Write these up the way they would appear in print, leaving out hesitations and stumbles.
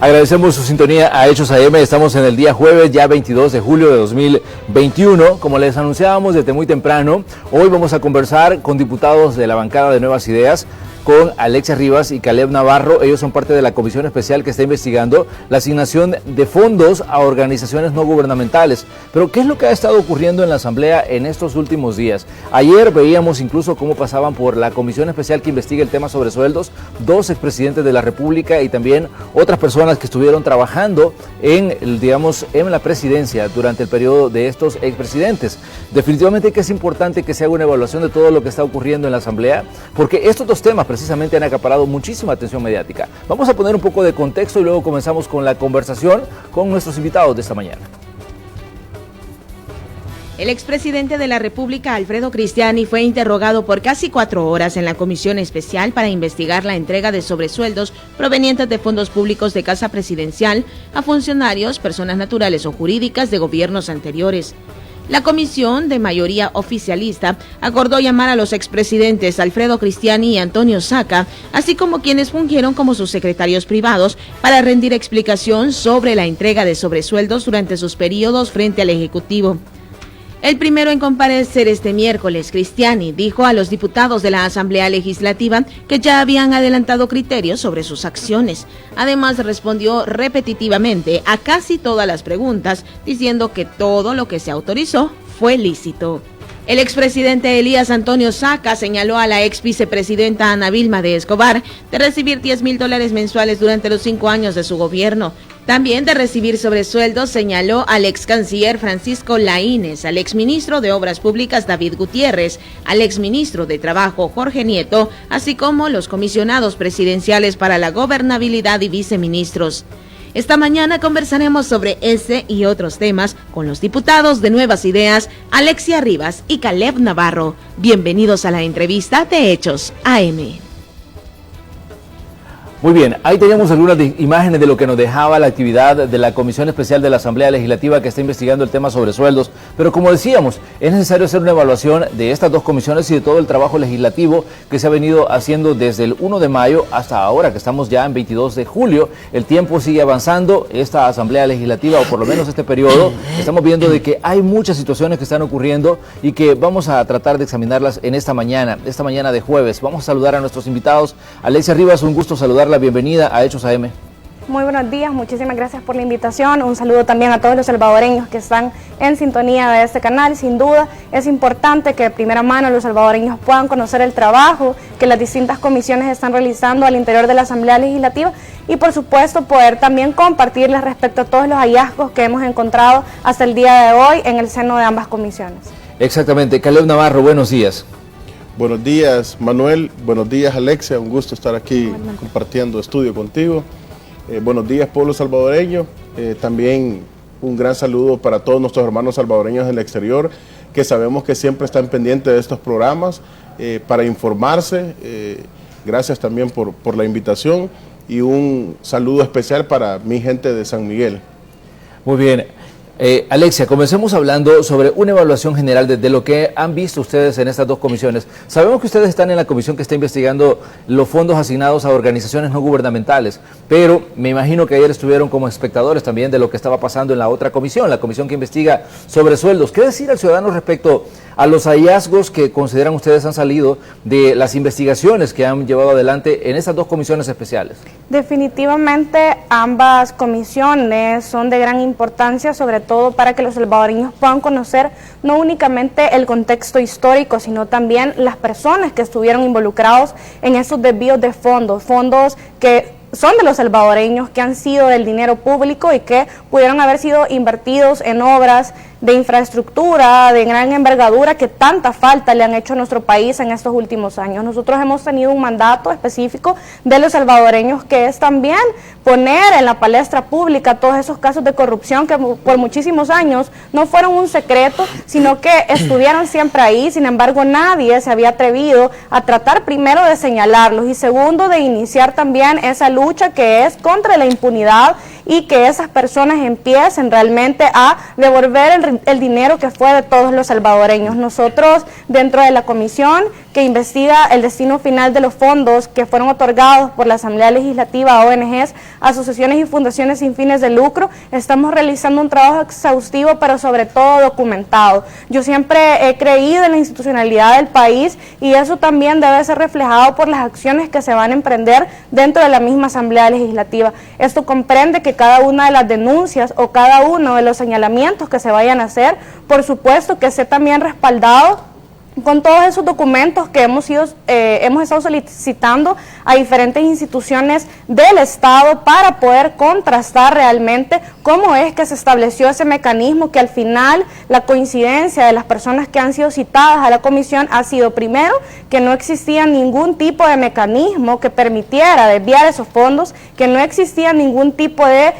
Agradecemos su sintonía a Hechos AM. Estamos en el día jueves, ya 22 de julio de 2021. Como les anunciábamos desde muy temprano, hoy vamos a conversar con diputados de la bancada de Nuevas Ideas, con Alexia Rivas y Caleb Navarro. Ellos son parte de la comisión especial que está investigando la asignación de fondos a organizaciones no gubernamentales. Pero, ¿qué es lo que ha estado ocurriendo en la Asamblea en estos últimos días? Ayer veíamos incluso cómo pasaban por la comisión especial que investiga el tema sobre sueldos, dos expresidentes de la República y también otras personas que estuvieron trabajando en la presidencia durante el periodo de estos expresidentes. Definitivamente que es importante que se haga una evaluación de todo lo que está ocurriendo en la Asamblea, porque estos dos temas precisamente han acaparado muchísima atención mediática. Vamos a poner un poco de contexto y luego comenzamos con la conversación con nuestros invitados de esta mañana. El expresidente de la República, Alfredo Cristiani, fue interrogado por casi 4 horas en la comisión especial para investigar la entrega de sobresueldos provenientes de fondos públicos de Casa Presidencial a funcionarios, personas naturales o jurídicas de gobiernos anteriores. La comisión, de mayoría oficialista, acordó llamar a los expresidentes Alfredo Cristiani y Antonio Saca, así como quienes fungieron como sus secretarios privados, para rendir explicación sobre la entrega de sobresueldos durante sus periodos frente al Ejecutivo. El primero en comparecer este miércoles, Cristiani dijo a los diputados de la Asamblea Legislativa que ya habían adelantado criterios sobre sus acciones. Además, respondió repetitivamente a casi todas las preguntas, diciendo que todo lo que se autorizó fue lícito. El expresidente Elías Antonio Saca señaló a la ex vicepresidenta Ana Vilma de Escobar de recibir $10,000 mensuales durante los 5 años de su gobierno. También de recibir sobresueldos señaló al ex canciller Francisco Laínez, al exministro de Obras Públicas David Gutiérrez, al exministro de Trabajo Jorge Nieto, así como los comisionados presidenciales para la gobernabilidad y viceministros. Esta mañana conversaremos sobre ese y otros temas con los diputados de Nuevas Ideas, Alexia Rivas y Caleb Navarro. Bienvenidos a la entrevista de Hechos AM. Muy bien, ahí teníamos algunas imágenes de lo que nos dejaba la actividad de la Comisión Especial de la Asamblea Legislativa que está investigando el tema sobre sueldos, pero como decíamos, es necesario hacer una evaluación de estas dos comisiones y de todo el trabajo legislativo que se ha venido haciendo desde el 1 de mayo hasta ahora, que estamos ya en 22 de julio. El tiempo sigue avanzando, esta Asamblea Legislativa, o por lo menos este periodo, estamos viendo de que hay muchas situaciones que están ocurriendo y que vamos a tratar de examinarlas en esta mañana de jueves. Vamos a saludar a nuestros invitados. Alexia Rivas, un gusto saludarla. Bienvenida a Hechos AM. Muy buenos días, muchísimas gracias por la invitación. Un saludo también a todos los salvadoreños que están en sintonía de este canal. Sin duda es importante que de primera mano los salvadoreños puedan conocer el trabajo que las distintas comisiones están realizando al interior de la Asamblea Legislativa y por supuesto poder también compartirles respecto a todos los hallazgos que hemos encontrado hasta el día de hoy en el seno de ambas comisiones. Exactamente. Caleb Navarro, buenos días. Buenos días, Manuel. Buenos días, Alexia. Un gusto estar aquí compartiendo estudio contigo. Buenos días, pueblo salvadoreño. También un gran saludo para todos nuestros hermanos salvadoreños en el exterior, que sabemos que siempre están pendientes de estos programas para informarse. Gracias también por la invitación y un saludo especial para mi gente de San Miguel. Muy bien. Alexia, comencemos hablando sobre una evaluación general de lo que han visto ustedes en estas dos comisiones. Sabemos que ustedes están en la comisión que está investigando los fondos asignados a organizaciones no gubernamentales, pero me imagino que ayer estuvieron como espectadores también de lo que estaba pasando en la otra comisión, la comisión que investiga sobre sueldos. ¿Qué decir al ciudadano respecto a los hallazgos que consideran ustedes han salido de las investigaciones que han llevado adelante en estas dos comisiones especiales? Definitivamente ambas comisiones son de gran importancia, sobre todo para que los salvadoreños puedan conocer no únicamente el contexto histórico, sino también las personas que estuvieron involucrados en esos desvíos de fondos que son de los salvadoreños, que han sido del dinero público y que pudieron haber sido invertidos en obras de infraestructura de gran envergadura que tanta falta le han hecho a nuestro país en estos últimos años. Nosotros hemos tenido un mandato específico de los salvadoreños que es también poner en la palestra pública todos esos casos de corrupción que por muchísimos años no fueron un secreto, sino que estuvieron siempre ahí. Sin embargo, nadie se había atrevido a tratar primero de señalarlos y segundo de iniciar también esa lucha que es contra la impunidad y que esas personas empiecen realmente a devolver el dinero que fue de todos los salvadoreños. Nosotros dentro de la comisión que investiga el destino final de los fondos que fueron otorgados por la Asamblea Legislativa a ONGs, asociaciones y fundaciones sin fines de lucro. Estamos realizando un trabajo exhaustivo, pero sobre todo documentado. Yo siempre he creído en la institucionalidad del país y eso también debe ser reflejado por las acciones que se van a emprender dentro de la misma Asamblea Legislativa. Esto comprende que cada una de las denuncias o cada uno de los señalamientos que se vayan a hacer, por supuesto que esté también respaldado con todos esos documentos que hemos estado solicitando a diferentes instituciones del Estado para poder contrastar realmente cómo es que se estableció ese mecanismo, que al final la coincidencia de las personas que han sido citadas a la comisión ha sido, primero, que no existía ningún tipo de mecanismo que permitiera desviar esos fondos, que no existía ningún tipo de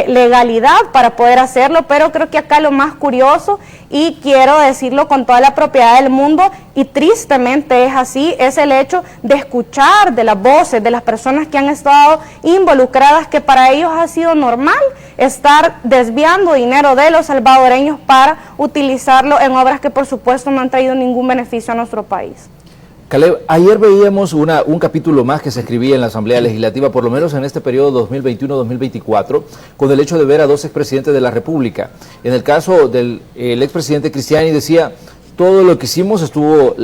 legalidad para poder hacerlo, pero creo que acá lo más curioso, y quiero decirlo con toda la propiedad del mundo, y tristemente es así, es el hecho de escuchar de las voces de las personas que han estado involucradas, que para ellos ha sido normal estar desviando dinero de los salvadoreños para utilizarlo en obras que por supuesto no han traído ningún beneficio a nuestro país. Caleb, ayer veíamos un capítulo más que se escribía en la Asamblea Legislativa, por lo menos en este periodo 2021-2024, con el hecho de ver a dos expresidentes de la República. En el caso del expresidente Cristiani decía, todo lo que hicimos estuvo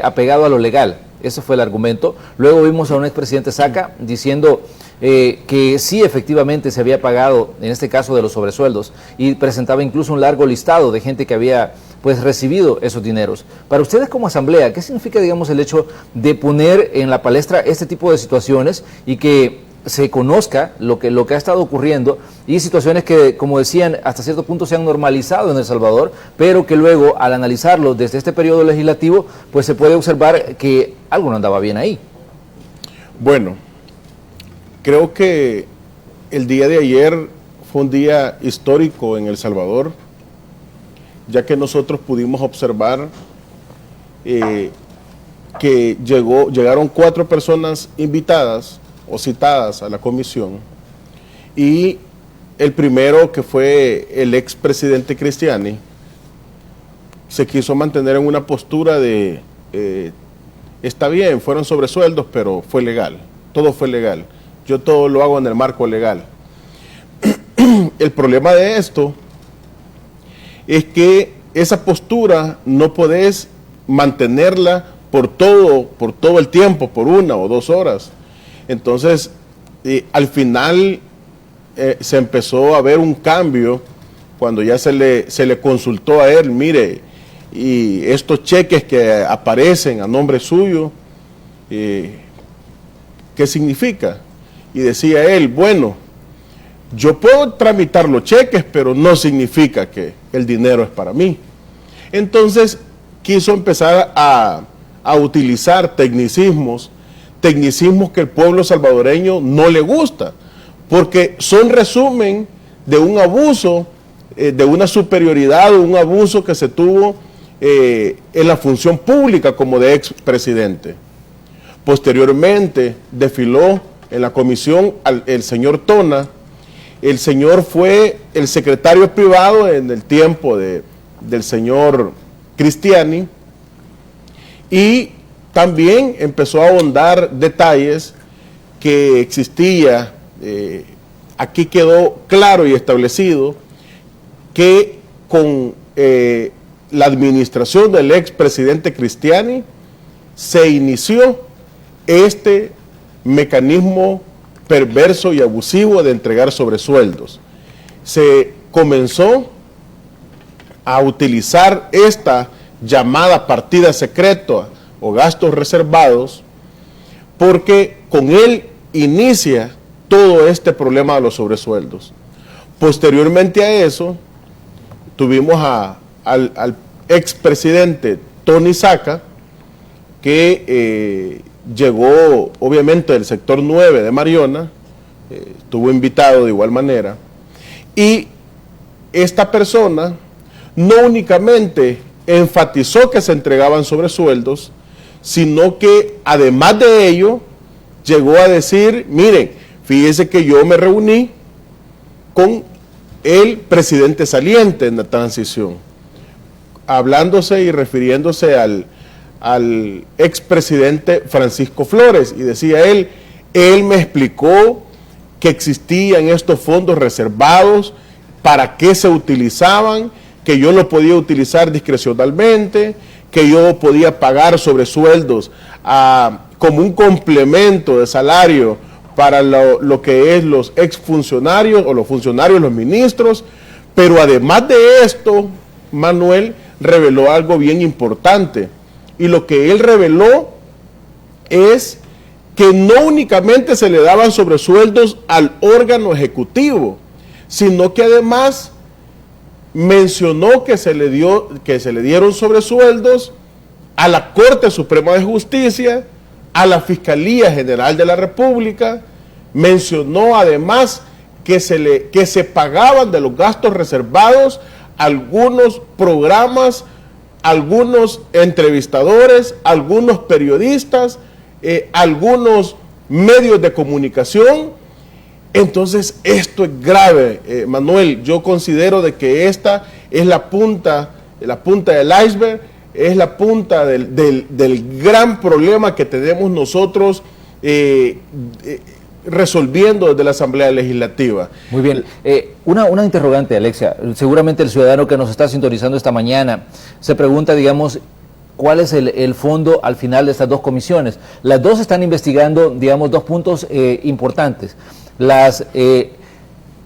apegado a lo legal. Ese fue el argumento. Luego vimos a un expresidente Saca diciendo que sí efectivamente se había pagado, en este caso de los sobresueldos, y presentaba incluso un largo listado de gente que había recibido esos dineros. Para ustedes como asamblea, ¿qué significa, digamos, el hecho de poner en la palestra este tipo de situaciones y que se conozca lo que ha estado ocurriendo, y situaciones que, como decían, hasta cierto punto se han normalizado en El Salvador, pero que luego, al analizarlo desde este periodo legislativo, pues se puede observar que algo no andaba bien ahí? Bueno, creo que el día de ayer fue un día histórico en El Salvador, ya que nosotros pudimos observar que llegaron 4 personas invitadas o citadas a la comisión, y el primero, que fue el expresidente Cristiani, se quiso mantener en una postura de está bien, fueron sobresueldos, pero fue legal, todo fue legal, yo todo lo hago en el marco legal. El problema de esto es que esa postura no podés mantenerla por todo el tiempo, por 1 o 2 horas. Entonces, al final se empezó a ver un cambio cuando ya se le consultó a él, mire, y estos cheques que aparecen a nombre suyo, ¿qué significa? Y decía él, bueno, yo puedo tramitar los cheques, pero no significa que el dinero es para mí. Entonces quiso empezar a utilizar tecnicismos que el pueblo salvadoreño no le gusta, porque son resumen de un abuso, de una superioridad o un abuso que se tuvo en la función pública como de expresidente. Posteriormente desfiló en la comisión el señor Tona. El señor fue el secretario privado en el tiempo del señor Cristiani, y también empezó a ahondar detalles que existía. Aquí quedó claro y establecido que con la administración del expresidente Cristiani se inició este mecanismo perverso y abusivo de entregar sobresueldos. Se comenzó a utilizar esta llamada partida secreta o gastos reservados, porque con él inicia todo este problema de los sobresueldos. Posteriormente a eso, tuvimos al expresidente Tony Saca, que llegó obviamente del sector 9 de Mariona, estuvo invitado de igual manera, y esta persona no únicamente enfatizó que se entregaban sobresueldos, sino que además de ello llegó a decir, miren, fíjense que yo me reuní con el presidente saliente en la transición, hablándose y refiriéndose al al expresidente Francisco Flores, y decía él me explicó que existían estos fondos reservados, para qué se utilizaban, que yo lo podía utilizar discrecionalmente, que yo podía pagar sobresueldos como un complemento de salario para lo que es los exfuncionarios o los funcionarios, los ministros. Pero además de esto, Manuel reveló algo bien importante, y lo que él reveló es que no únicamente se le daban sobresueldos al órgano ejecutivo, sino que además mencionó que se le dieron sobresueldos a la Corte Suprema de Justicia, a la Fiscalía General de la República. Mencionó además que se pagaban de los gastos reservados algunos programas, algunos entrevistadores, algunos periodistas, algunos medios de comunicación. Entonces esto es grave, Manuel. Yo considero de que esta es la punta del iceberg, es la punta del gran problema que tenemos nosotros resolviendo desde la Asamblea Legislativa. Muy bien. Una interrogante, Alexia. Seguramente el ciudadano que nos está sintonizando esta mañana se pregunta, digamos, ¿cuál es el fondo al final de estas dos comisiones? Las dos están investigando, digamos, dos puntos importantes.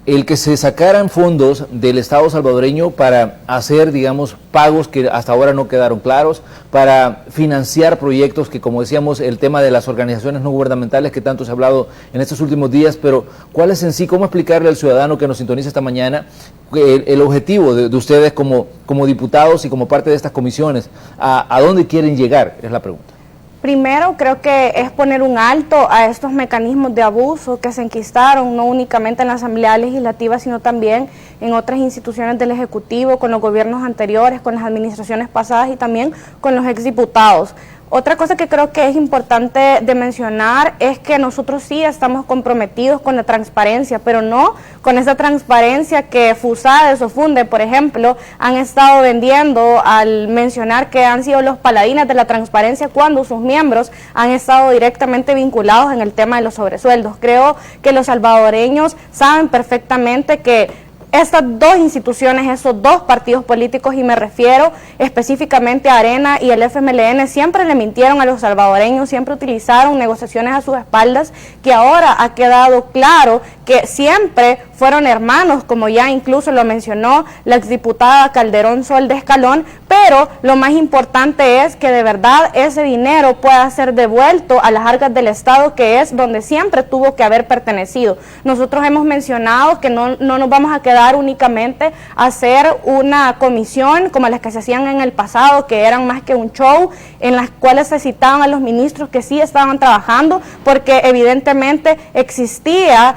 El que se sacaran fondos del Estado salvadoreño para hacer, digamos, pagos que hasta ahora no quedaron claros, para financiar proyectos que, como decíamos, el tema de las organizaciones no gubernamentales que tanto se ha hablado en estos últimos días, pero ¿cuál es en sí, cómo explicarle al ciudadano que nos sintoniza esta mañana el objetivo de ustedes como diputados y como parte de estas comisiones? ¿A dónde quieren llegar? Es la pregunta. Primero, creo que es poner un alto a estos mecanismos de abuso que se enquistaron no únicamente en la Asamblea Legislativa, sino también en otras instituciones del Ejecutivo, con los gobiernos anteriores, con las administraciones pasadas y también con los exdiputados. Otra cosa que creo que es importante de mencionar es que nosotros sí estamos comprometidos con la transparencia, pero no con esa transparencia que FUSADES o FUNDE, por ejemplo, han estado vendiendo al mencionar que han sido los paladines de la transparencia cuando sus miembros han estado directamente vinculados en el tema de los sobresueldos. Creo que los salvadoreños saben perfectamente que estas dos instituciones, esos dos partidos políticos, y me refiero específicamente a Arena y el FMLN, siempre le mintieron a los salvadoreños, siempre utilizaron negociaciones a sus espaldas, que ahora ha quedado claro que siempre fueron hermanos, como ya incluso lo mencionó la exdiputada Calderón Sol de Escalón, pero lo más importante es que de verdad ese dinero pueda ser devuelto a las arcas del Estado, que es donde siempre tuvo que haber pertenecido. Nosotros hemos mencionado que no nos vamos a quedar únicamente a hacer una comisión como las que se hacían en el pasado, que eran más que un show, en las cuales se citaban a los ministros que sí estaban trabajando, porque evidentemente existía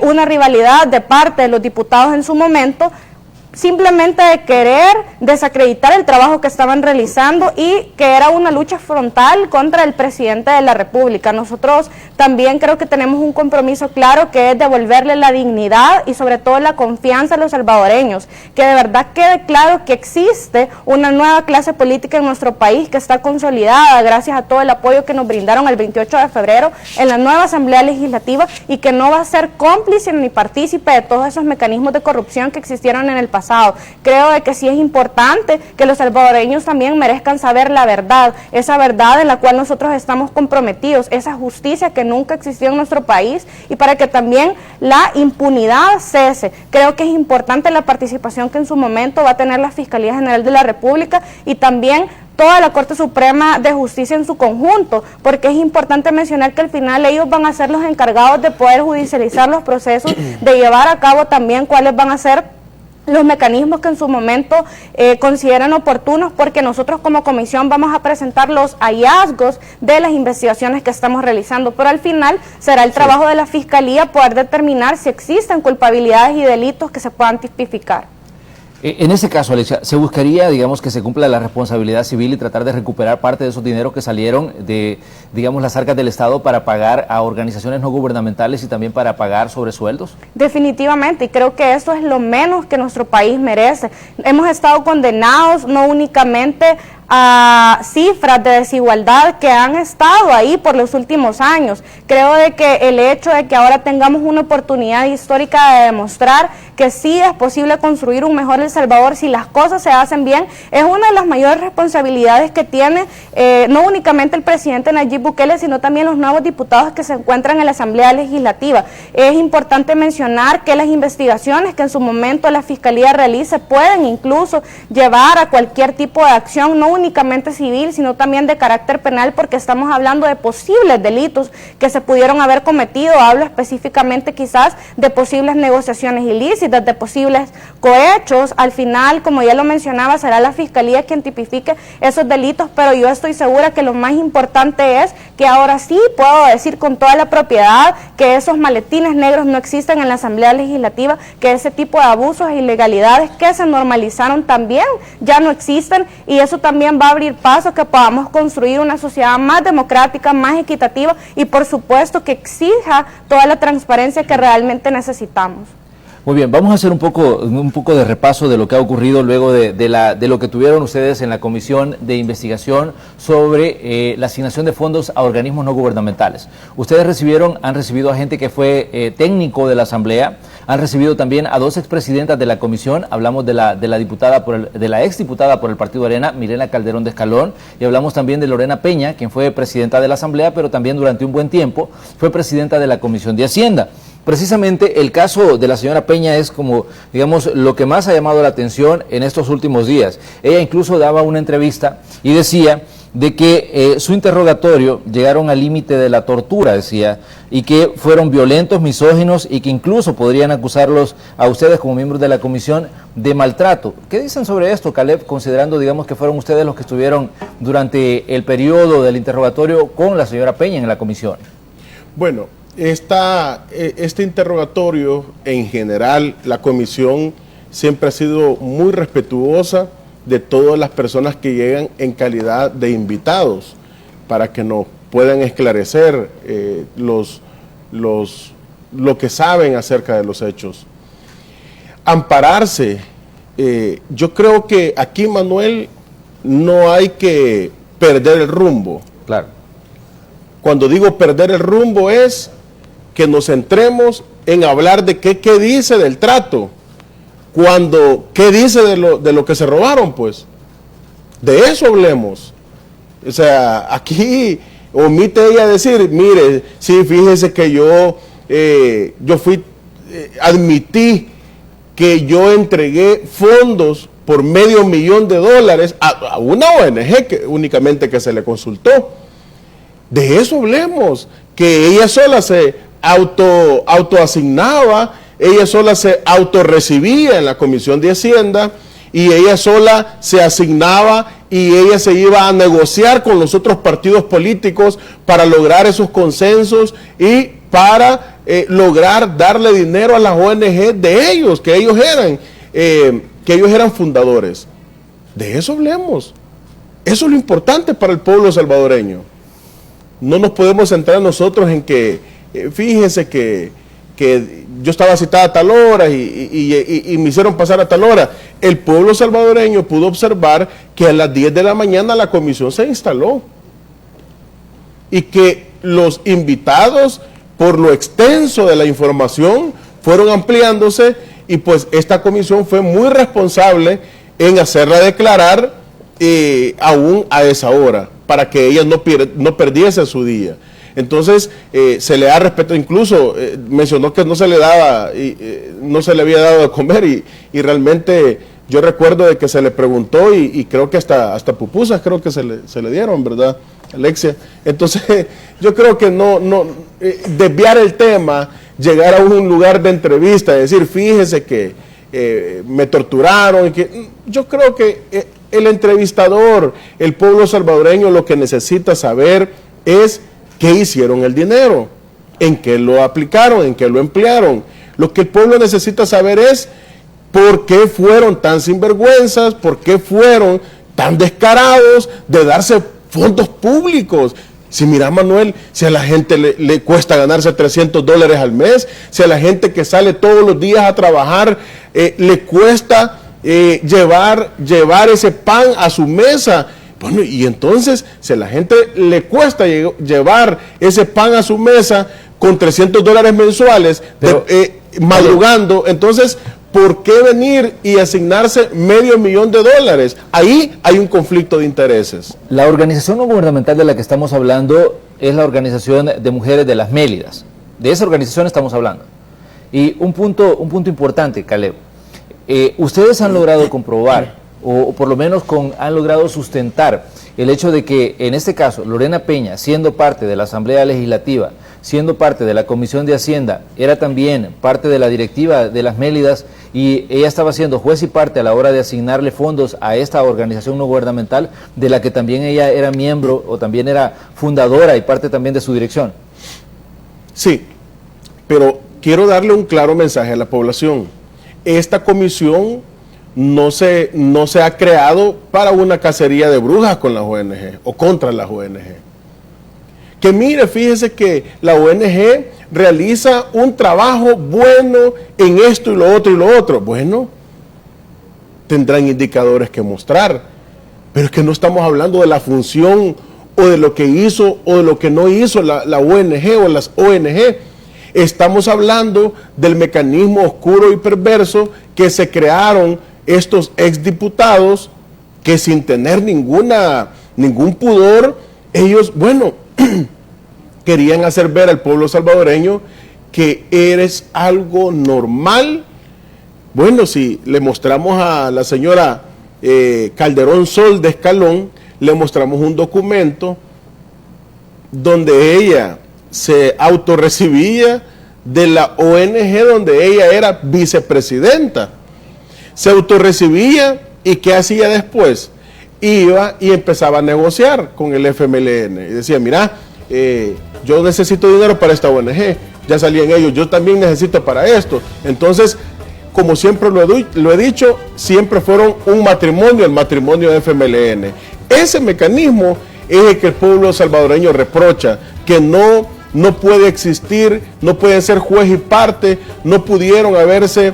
una rivalidad de parte de los diputados en su momento, simplemente de querer desacreditar el trabajo que estaban realizando y que era una lucha frontal contra el presidente de la República. Nosotros también creo que tenemos un compromiso claro, que es devolverle la dignidad y sobre todo la confianza a los salvadoreños, que de verdad quede claro que existe una nueva clase política en nuestro país que está consolidada gracias a todo el apoyo que nos brindaron el 28 de febrero en la nueva Asamblea Legislativa, y que no va a ser cómplice ni partícipe de todos esos mecanismos de corrupción que existieron en el pasado. Creo de que sí es importante que los salvadoreños también merezcan saber la verdad, esa verdad en la cual nosotros estamos comprometidos, esa justicia que nunca existió en nuestro país, y para que también la impunidad cese. Creo que es importante la participación que en su momento va a tener la Fiscalía General de la República y también toda la Corte Suprema de Justicia en su conjunto, porque es importante mencionar que al final ellos van a ser los encargados de poder judicializar los procesos, de llevar a cabo también cuáles van a ser los mecanismos que en su momento consideran oportunos, porque nosotros como comisión vamos a presentar los hallazgos de las investigaciones que estamos realizando, pero al final será el trabajo de la Fiscalía poder determinar si existen culpabilidades y delitos que se puedan tipificar. En ese caso, Alexia, ¿se buscaría, digamos, que se cumpla la responsabilidad civil y tratar de recuperar parte de esos dineros que salieron de, digamos, las arcas del Estado para pagar a organizaciones no gubernamentales y también para pagar sobresueldos? Definitivamente, y creo que eso es lo menos que nuestro país merece. Hemos estado condenados no únicamente cifras de desigualdad que han estado ahí por los últimos años. Creo de que el hecho de que ahora tengamos una oportunidad histórica de demostrar que sí es posible construir un mejor El Salvador si las cosas se hacen bien, es una de las mayores responsabilidades que tiene no únicamente el presidente Nayib Bukele, sino también los nuevos diputados que se encuentran en la Asamblea Legislativa. Es importante mencionar que las investigaciones que en su momento la Fiscalía realice pueden incluso llevar a cualquier tipo de acción, no únicamente civil, sino también de carácter penal, porque estamos hablando de posibles delitos que se pudieron haber cometido. Hablo específicamente quizás de posibles negociaciones ilícitas, de posibles cohechos. Al final, como ya lo mencionaba, será la Fiscalía quien tipifique esos delitos, pero yo estoy segura que lo más importante es que ahora sí puedo decir con toda la propiedad que esos maletines negros no existen en la Asamblea Legislativa, que ese tipo de abusos e ilegalidades que se normalizaron también ya no existen, y eso también va a abrir paso a que podamos construir una sociedad más democrática, más equitativa y por supuesto que exija toda la transparencia que realmente necesitamos. Muy bien, vamos a hacer un poco de repaso de lo que ha ocurrido luego de lo que tuvieron ustedes en la Comisión de Investigación sobre la asignación de fondos a organismos no gubernamentales. Ustedes han recibido a gente que fue técnico de la Asamblea, han recibido también a 2 expresidentas de la Comisión, hablamos de la exdiputada por el Partido Arena, Mirela Calderón de Escalón, y hablamos también de Lorena Peña, quien fue presidenta de la Asamblea, pero también durante un buen tiempo fue presidenta de la Comisión de Hacienda. Precisamente el caso de la señora Peña es como, digamos, lo que más ha llamado la atención en estos últimos días. Ella incluso daba una entrevista y decía de que su interrogatorio llegaron al límite de la tortura, decía, y que fueron violentos, misóginos y que incluso podrían acusarlos a ustedes como miembros de la comisión de maltrato. ¿Qué dicen sobre esto, Caleb, considerando, digamos, que fueron ustedes los que estuvieron durante el periodo del interrogatorio con la señora Peña en la comisión? Bueno, este interrogatorio, en general, la comisión siempre ha sido muy respetuosa de todas las personas que llegan en calidad de invitados para que nos puedan esclarecer lo que saben acerca de los hechos. Ampararse. Yo creo que aquí, Manuel, no hay que perder el rumbo. Claro. Cuando digo perder el rumbo es que nos centremos en hablar de qué dice del trato, qué dice de lo que se robaron, pues. De eso hablemos. O sea, aquí omite ella decir, mire, sí, fíjese que yo admití que yo entregué fondos por $500,000 a una ONG que únicamente que se le consultó. De eso hablemos, que ella sola se autoasignaba, ella sola se autorrecibía en la Comisión de Hacienda y ella sola se asignaba y ella se iba a negociar con los otros partidos políticos para lograr esos consensos y para lograr darle dinero a las ONG de ellos, que ellos eran fundadores. De eso hablemos. Eso es lo importante para el pueblo salvadoreño. No nos podemos centrar nosotros en que, fíjense que yo estaba citada a tal hora y me hicieron pasar a tal hora. El pueblo salvadoreño pudo observar que a las 10 de la mañana la comisión se instaló y que los invitados, por lo extenso de la información, fueron ampliándose y pues esta comisión fue muy responsable en hacerla declarar aún a esa hora, para que ella no perdiese su día. Entonces, se le da respeto, incluso mencionó que no se le había dado de comer y realmente yo recuerdo de que se le preguntó y creo que hasta pupusas creo que se le dieron, ¿verdad, Alexia? Entonces, yo creo que no desviar el tema, llegar a un lugar de entrevista, decir, fíjese que me torturaron, yo creo que el entrevistador, el pueblo salvadoreño, lo que necesita saber es qué hicieron el dinero, en qué lo aplicaron, en qué lo emplearon. Lo que el pueblo necesita saber es por qué fueron tan sinvergüenzas, por qué fueron tan descarados de darse fondos públicos. Si mira, Manuel, si a la gente le cuesta ganarse $300 al mes, si a la gente que sale todos los días a trabajar le cuesta llevar ese pan a su mesa, Bueno, y entonces, si a la gente le cuesta llevar ese pan a su mesa con $300 mensuales, madrugando, entonces, ¿por qué venir y asignarse $500,000? Ahí hay un conflicto de intereses. La organización no gubernamental de la que estamos hablando es la Organización de Mujeres de las Mélidas. De esa organización estamos hablando. Y un punto importante, Caleb. Ustedes han logrado comprobar, o por lo menos han logrado sustentar el hecho de que, en este caso, Lorena Peña, siendo parte de la Asamblea Legislativa, siendo parte de la Comisión de Hacienda, era también parte de la directiva de las Mélidas y ella estaba siendo juez y parte a la hora de asignarle fondos a esta organización no gubernamental de la que también ella era miembro o también era fundadora y parte también de su dirección. Sí, pero quiero darle un claro mensaje a la población. Esta comisión no se ha creado para una cacería de brujas con las ONG o contra las ONG. Que mire, fíjese que la ONG realiza un trabajo bueno en esto y lo otro. Bueno, tendrán indicadores que mostrar, pero es que no estamos hablando de la función o de lo que hizo o de lo que no hizo la ONG o las ONG. Estamos hablando del mecanismo oscuro y perverso que se crearon estos exdiputados que sin tener ningún pudor, ellos, querían hacer ver al pueblo salvadoreño que eres algo normal. Bueno, si le mostramos a la señora Calderón Sol de Escalón, le mostramos un documento donde ella se autorrecibía de la ONG donde ella era vicepresidenta. Se autorrecibía y ¿qué hacía después? Iba y empezaba a negociar con el FMLN y decía, mira, yo necesito dinero para esta ONG, ya salían ellos, yo también necesito para esto. Entonces, como siempre lo he dicho, siempre fueron un matrimonio, el matrimonio de FMLN. Ese mecanismo es el que el pueblo salvadoreño reprocha, que no puede existir, no pueden ser juez y parte, no pudieron haberse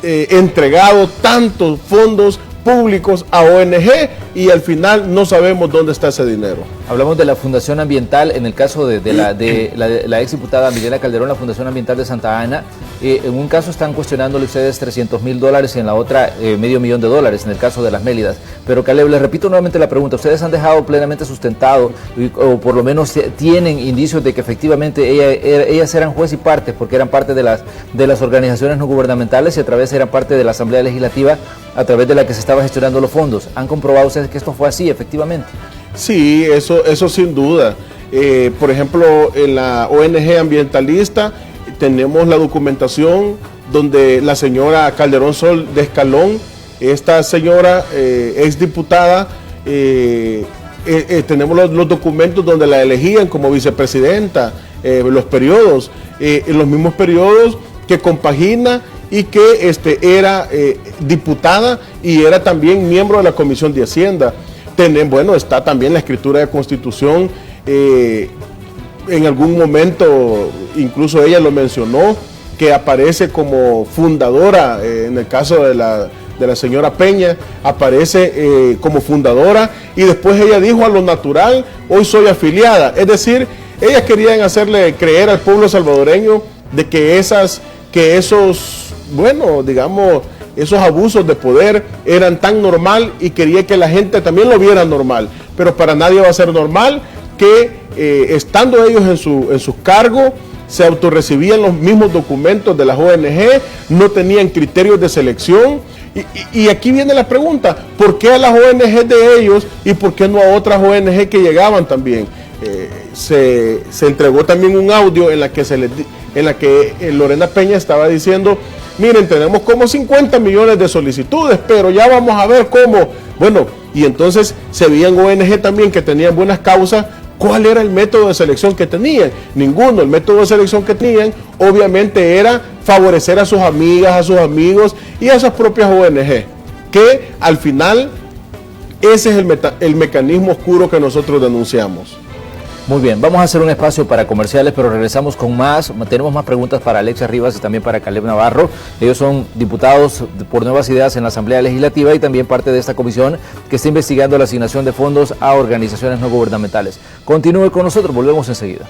entregado tantos fondos públicos a ONG y al final no sabemos dónde está ese dinero. Hablamos de la Fundación Ambiental, en el caso de la exdiputada Milena Calderón, la Fundación Ambiental de Santa Ana. En un caso están cuestionándole ustedes $300,000 y en la otra $500,000 en el caso de las Mélidas. Pero Caleb, les repito nuevamente la pregunta, ¿ustedes han dejado plenamente sustentado o por lo menos tienen indicios de que efectivamente ellas eran juez y parte porque eran parte de las organizaciones no gubernamentales y a través eran parte de la Asamblea Legislativa a través de la que se estaban gestionando los fondos? ¿Han comprobado ustedes que esto fue así efectivamente? Sí, eso sin duda. Por ejemplo, en la ONG ambientalista tenemos la documentación donde la señora Calderón Sol de Escalón, esta señora exdiputada, tenemos los documentos donde la elegían como vicepresidenta, los periodos, en los mismos periodos que compagina y que era diputada y era también miembro de la Comisión de Hacienda. Está también la escritura de Constitución, en algún momento incluso ella lo mencionó, que aparece como fundadora, en el caso de la señora Peña, aparece como fundadora y después ella dijo a lo natural, hoy soy afiliada. Es decir, ellas querían hacerle creer al pueblo salvadoreño de que esos abusos de poder eran tan normal y quería que la gente también lo viera normal. Pero para nadie va a ser normal que estando ellos en sus cargos, se autorrecibían los mismos documentos de las ONG, no tenían criterios de selección. Y aquí viene la pregunta, ¿por qué a las ONG de ellos y por qué no a otras ONG que llegaban también? Se entregó también un audio en la que Lorena Peña estaba diciendo, miren, tenemos como 50 millones de solicitudes, pero ya vamos a ver cómo. Bueno, y entonces se veían ONG también que tenían buenas causas. ¿Cuál era el método de selección que tenían? Ninguno. El método de selección que tenían obviamente era favorecer a sus amigas, a sus amigos y a esas propias ONG, que al final ese es el mecanismo oscuro que nosotros denunciamos. Muy bien, vamos a hacer un espacio para comerciales, pero regresamos con más. Tenemos más preguntas para Alexia Rivas y también para Caleb Navarro. Ellos son diputados por Nuevas Ideas en la Asamblea Legislativa y también parte de esta comisión que está investigando la asignación de fondos a organizaciones no gubernamentales. Continúe con nosotros, volvemos enseguida.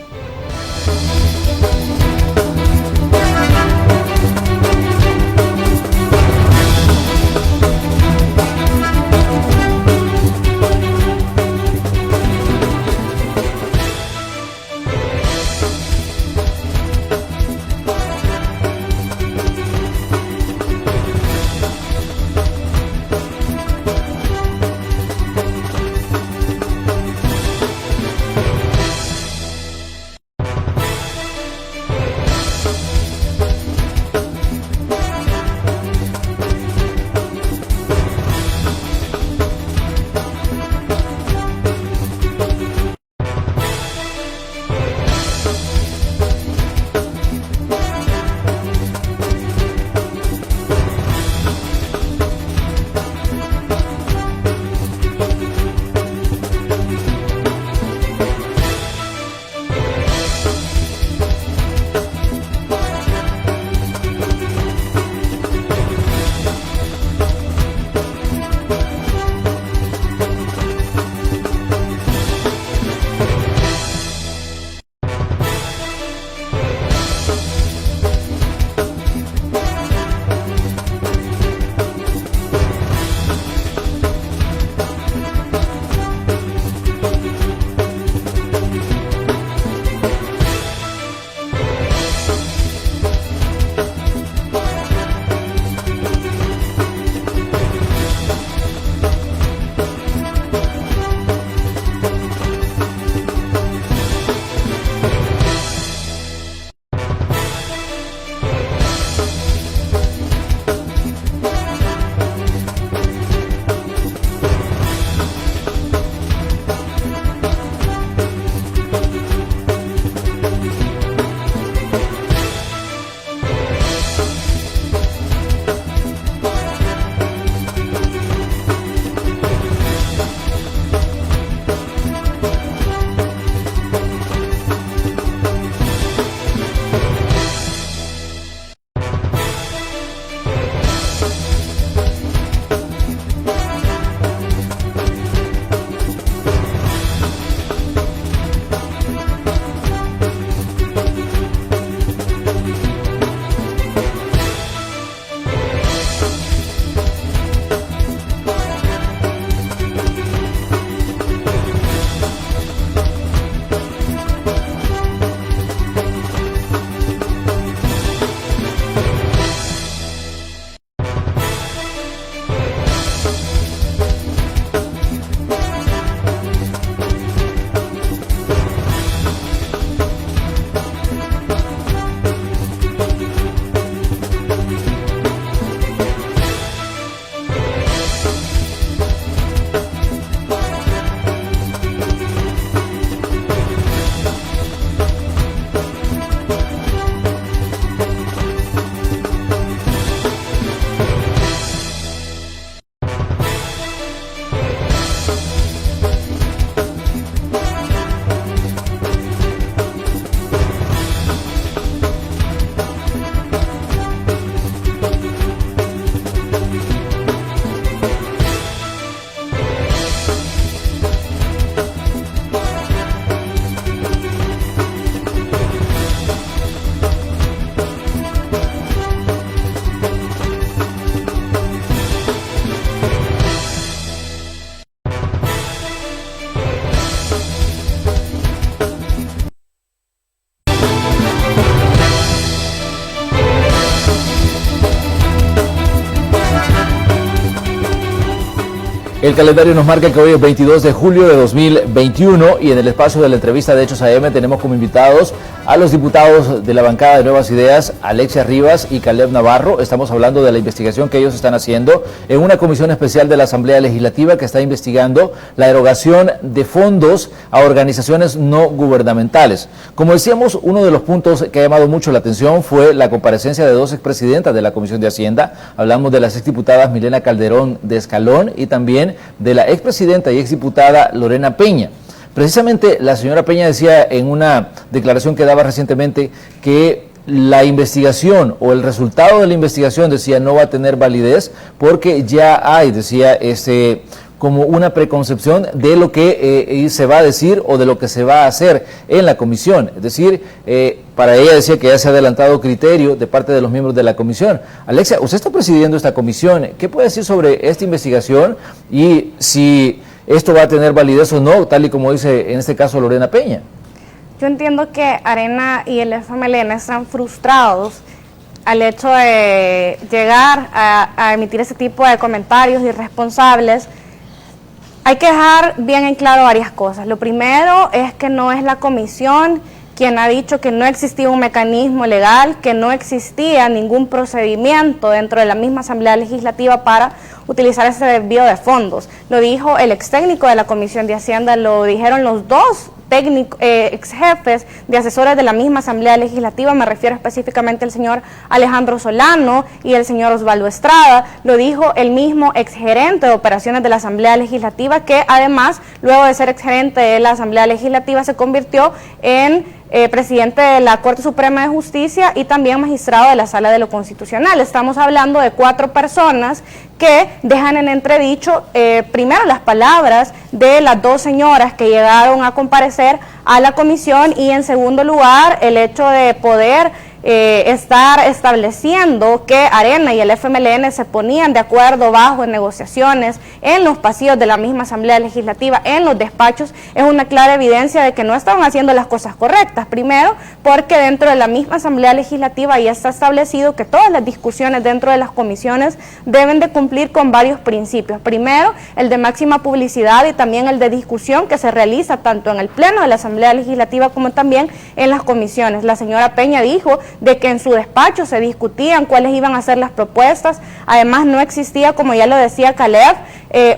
El calendario nos marca que hoy es 22 de julio de 2021 y en el espacio de la entrevista de Hechos AM tenemos como invitados a los diputados de la bancada de Nuevas Ideas, Alexia Rivas y Caleb Navarro. Estamos hablando de la investigación que ellos están haciendo en una comisión especial de la Asamblea Legislativa que está investigando la erogación de fondos a organizaciones no gubernamentales. Como decíamos, uno de los puntos que ha llamado mucho la atención fue la comparecencia de dos expresidentas de la Comisión de Hacienda. Hablamos de las exdiputadas Milena Calderón de Escalón y también de la expresidenta y exdiputada Lorena Peña. Precisamente la señora Peña decía en una declaración que daba recientemente que la investigación o el resultado de la investigación, decía, no va a tener validez porque ya hay, decía, como una preconcepción de lo que se va a decir o de lo que se va a hacer en la comisión. Es decir, para ella decía que ya se ha adelantado criterio de parte de los miembros de la comisión. Alexia, usted está presidiendo esta comisión. ¿Qué puede decir sobre esta investigación y si esto va a tener validez o no, tal y como dice en este caso Lorena Peña? Yo entiendo que Arena y el FMLN están frustrados al hecho de llegar a emitir ese tipo de comentarios irresponsables. Hay que dejar bien en claro varias cosas. Lo primero es que no es la comisión quien ha dicho que no existía un mecanismo legal, que no existía ningún procedimiento dentro de la misma Asamblea Legislativa para utilizar ese desvío de fondos. Lo dijo el ex técnico de la Comisión de Hacienda, lo dijeron los dos ex jefes de asesores de la misma Asamblea Legislativa, me refiero específicamente al señor Alejandro Solano y el señor Osvaldo Estrada, lo dijo el mismo ex gerente de operaciones de la Asamblea Legislativa, que además, luego de ser ex gerente de la Asamblea Legislativa, se convirtió en presidente de la Corte Suprema de Justicia y también magistrado de la Sala de lo Constitucional. Estamos hablando de 4 personas que dejan en entredicho primero las palabras de las 2 señoras que llegaron a comparecer a la comisión y en segundo lugar el hecho de poder estar estableciendo que Arena y el FMLN se ponían de acuerdo bajo en negociaciones en los pasillos de la misma Asamblea Legislativa, en los despachos, es una clara evidencia de que no estaban haciendo las cosas correctas. Primero, porque dentro de la misma Asamblea Legislativa ya está establecido que todas las discusiones dentro de las comisiones deben de cumplir con varios principios. Primero, el de máxima publicidad y también el de discusión que se realiza tanto en el Pleno de la Asamblea Legislativa como también en las comisiones. La señora Peña dijo de que en su despacho se discutían cuáles iban a ser las propuestas. Además, no existía, como ya lo decía Caleb,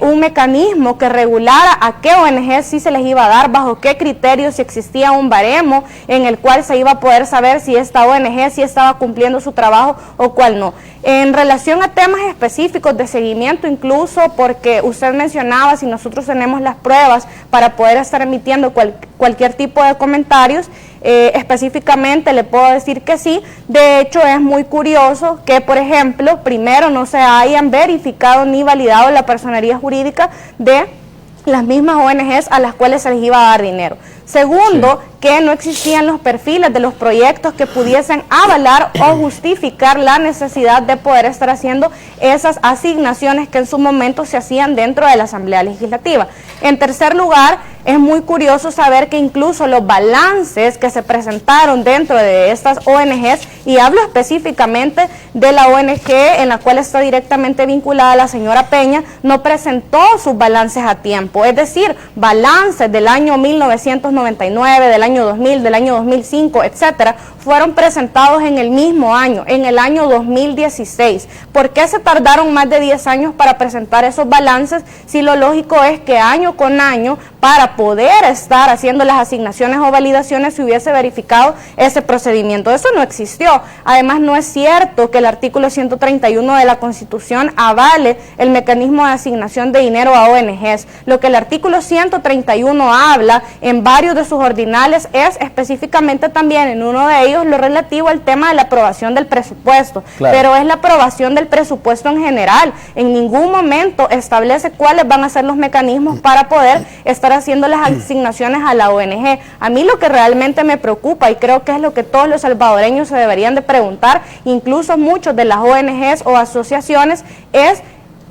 un mecanismo que regulara a qué ONG sí se les iba a dar, bajo qué criterios, si existía un baremo en el cual se iba a poder saber si esta ONG sí estaba cumpliendo su trabajo o cuál no. En relación a temas específicos de seguimiento, incluso porque usted mencionaba si nosotros tenemos las pruebas para poder estar emitiendo cualquier tipo de comentarios, específicamente le puedo decir que sí. De hecho, es muy curioso que, por ejemplo, primero no se hayan verificado ni validado la personería jurídica de las mismas ONGs a las cuales se les iba a dar dinero. Segundo, que no existían los perfiles de los proyectos que pudiesen avalar o justificar la necesidad de poder estar haciendo esas asignaciones que en su momento se hacían dentro de la Asamblea Legislativa. En tercer lugar, es muy curioso saber que incluso los balances que se presentaron dentro de estas ONGs, y hablo específicamente de la ONG en la cual está directamente vinculada la señora Peña, no presentó sus balances a tiempo. Es decir, balances del año 1999, del año 2000, del año 2005, etcétera, fueron presentados en el mismo año, en el año 2016. ¿Por qué se tardaron más de 10 años para presentar esos balances si lo lógico es que año con año, para poder estar haciendo las asignaciones o validaciones, se hubiese verificado ese procedimiento? Eso no existió. Además, no es cierto que el artículo 131 de la Constitución avale el mecanismo de asignación de dinero a ONGs. Lo que el artículo 131 habla en varios de sus ordinales es específicamente también en uno de ellos lo relativo al tema de la aprobación del presupuesto. Claro. Pero es la aprobación del presupuesto en general. En ningún momento establece cuáles van a ser los mecanismos para poder estar haciendo las asignaciones a la ONG. A mí lo que realmente me preocupa, y creo que es lo que todos los salvadoreños se deberían de preguntar, incluso muchos de las ONGs o asociaciones, es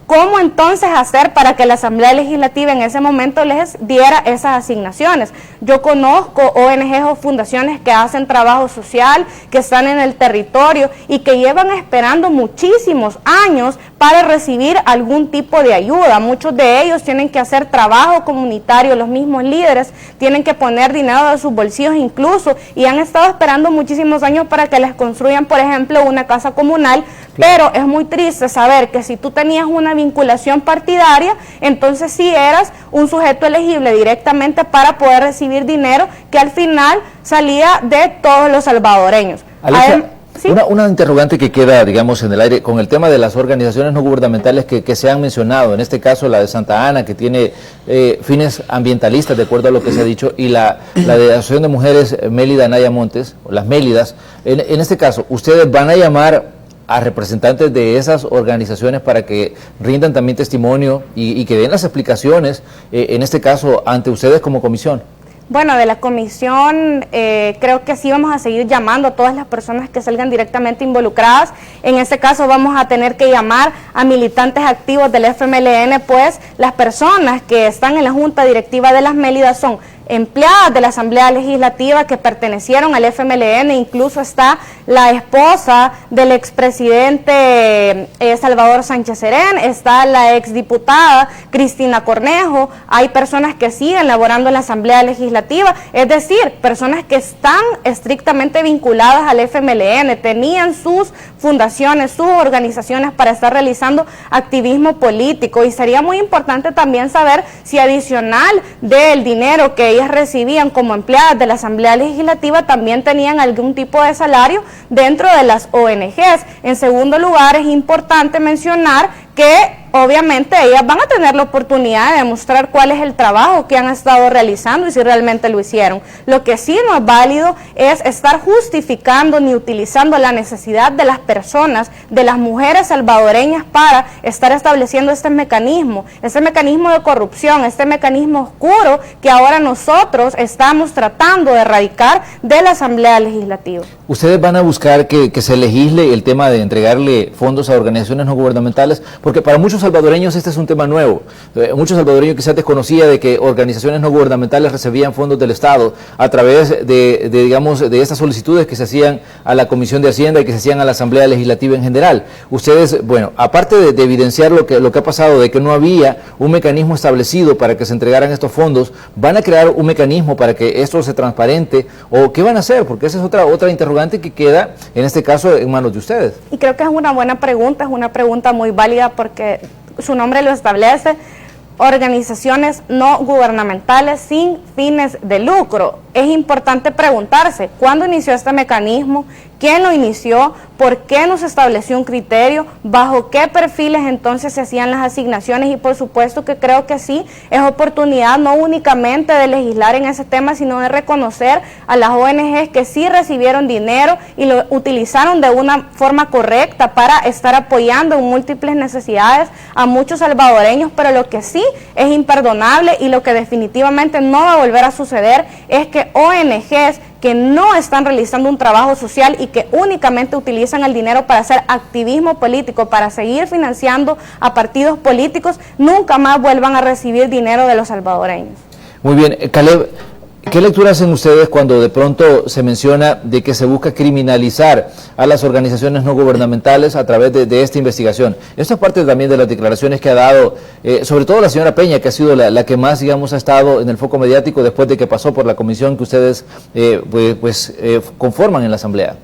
¿cómo entonces hacer para que la Asamblea Legislativa en ese momento les diera esas asignaciones? Yo conozco ONGs o fundaciones que hacen trabajo social, que están en el territorio y que llevan esperando muchísimos años para recibir algún tipo de ayuda. Muchos de ellos tienen que hacer trabajo comunitario, los mismos líderes tienen que poner dinero de sus bolsillos incluso, y han estado esperando muchísimos años para que les construyan, por ejemplo, una casa comunal. Pero es muy triste saber que si tú tenías una vinculación partidaria, entonces sí eras un sujeto elegible directamente para poder recibir dinero que al final salía de todos los salvadoreños. Sí. Una interrogante que queda, digamos, en el aire con el tema de las organizaciones no gubernamentales que se han mencionado, en este caso la de Santa Ana, que tiene fines ambientalistas, de acuerdo a lo que se ha dicho, y la de la Asociación de Mujeres Mélida Anaya Montes, o las Mélidas. En este caso, ¿ustedes van a llamar a representantes de esas organizaciones para que rindan también testimonio y que den las explicaciones, en este caso, ante ustedes como comisión? Bueno, de la comisión creo que sí vamos a seguir llamando a todas las personas que salgan directamente involucradas. En este caso vamos a tener que llamar a militantes activos del FMLN, pues las personas que están en la Junta Directiva de las Mélidas son empleadas de la Asamblea Legislativa que pertenecieron al FMLN, incluso está la esposa del expresidente Salvador Sánchez Serén, está la exdiputada Cristina Cornejo, hay personas que siguen laborando en la Asamblea Legislativa, es decir, personas que están estrictamente vinculadas al FMLN, tenían sus fundaciones, sus organizaciones para estar realizando activismo político, y sería muy importante también saber si adicional del dinero que ellas recibían como empleadas de la Asamblea Legislativa también tenían algún tipo de salario dentro de las ONGs. En segundo lugar, es importante mencionar que obviamente ellas van a tener la oportunidad de demostrar cuál es el trabajo que han estado realizando y si realmente lo hicieron. Lo que sí no es válido es estar justificando ni utilizando la necesidad de las personas, de las mujeres salvadoreñas para estar estableciendo este mecanismo de corrupción, este mecanismo oscuro que ahora nosotros estamos tratando de erradicar de la Asamblea Legislativa. ¿Ustedes van a buscar que se legisle el tema de entregarle fondos a organizaciones no gubernamentales? Porque para muchos salvadoreños este es un tema nuevo. Muchos salvadoreños quizás desconocían de que organizaciones no gubernamentales recibían fondos del Estado a través de estas solicitudes que se hacían a la Comisión de Hacienda y que se hacían a la Asamblea Legislativa en general. Ustedes, bueno, aparte de evidenciar lo que ha pasado, de que no había un mecanismo establecido para que se entregaran estos fondos, ¿van a crear un mecanismo para que esto se transparente? ¿O qué van a hacer? Porque esa es otra interrogante que queda, en este caso, en manos de ustedes. Y creo que es una buena pregunta, es una pregunta muy válida porque su nombre lo establece, organizaciones no gubernamentales sin fines de lucro. Es importante preguntarse, ¿cuándo inició este mecanismo? ¿Quién lo inició? ¿Por qué no se estableció un criterio? ¿Bajo qué perfiles entonces se hacían las asignaciones? Y por supuesto que creo que sí, es oportunidad no únicamente de legislar en ese tema, sino de reconocer a las ONGs que sí recibieron dinero y lo utilizaron de una forma correcta para estar apoyando en múltiples necesidades a muchos salvadoreños, pero lo que sí es imperdonable y lo que definitivamente no va a volver a suceder es que ONGs que no están realizando un trabajo social y que únicamente utilizan el dinero para hacer activismo político, para seguir financiando a partidos políticos, nunca más vuelvan a recibir dinero de los salvadoreños. Muy bien, Caleb, ¿qué lectura hacen ustedes cuando de pronto se menciona de que se busca criminalizar a las organizaciones no gubernamentales a través de esta investigación? Esto es parte también de las declaraciones que ha dado, sobre todo la señora Peña, que ha sido la que más, digamos, ha estado en el foco mediático después de que pasó por la comisión que ustedes conforman en la Asamblea.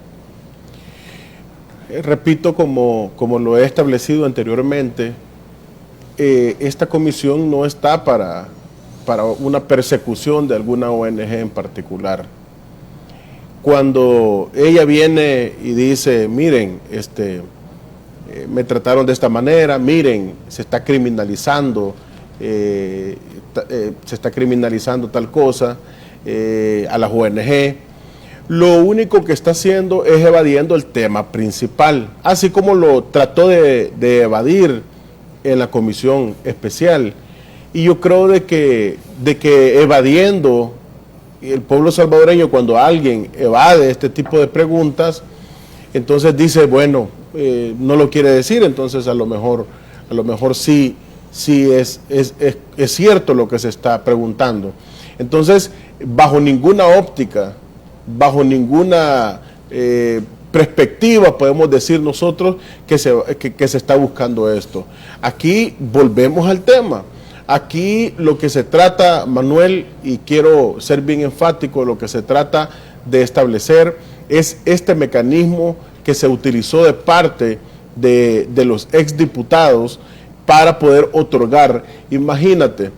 Repito, como lo he establecido anteriormente, esta comisión no está para una persecución de alguna ONG en particular. Cuando ella viene y dice, miren, me trataron de esta manera, miren, se está criminalizando tal cosa a las ONG, lo único que está haciendo es evadiendo el tema principal, así como lo trató de evadir en la comisión especial. Y yo creo de que evadiendo el pueblo salvadoreño, cuando alguien evade este tipo de preguntas, entonces dice, bueno, no lo quiere decir, entonces a lo mejor sí es cierto lo que se está preguntando. Entonces, bajo ninguna óptica, bajo ninguna perspectiva podemos decir nosotros que se está buscando esto. Aquí volvemos al tema. Aquí lo que se trata, Manuel, y quiero ser bien enfático, lo que se trata de establecer es este mecanismo que se utilizó de parte de los exdiputados para poder otorgar. Imagínate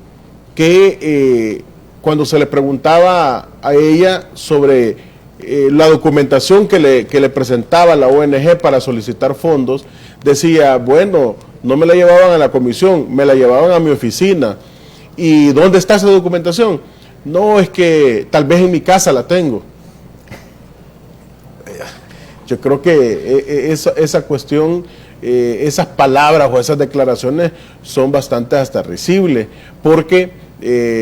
que cuando se le preguntaba a ella sobre la documentación que le presentaba la ONG para solicitar fondos, decía, bueno, no me la llevaban a la comisión, me la llevaban a mi oficina. ¿Y dónde está esa documentación? No, es que tal vez en mi casa la tengo. Yo creo que esa cuestión, esas palabras o esas declaraciones son bastante hasta risibles, porque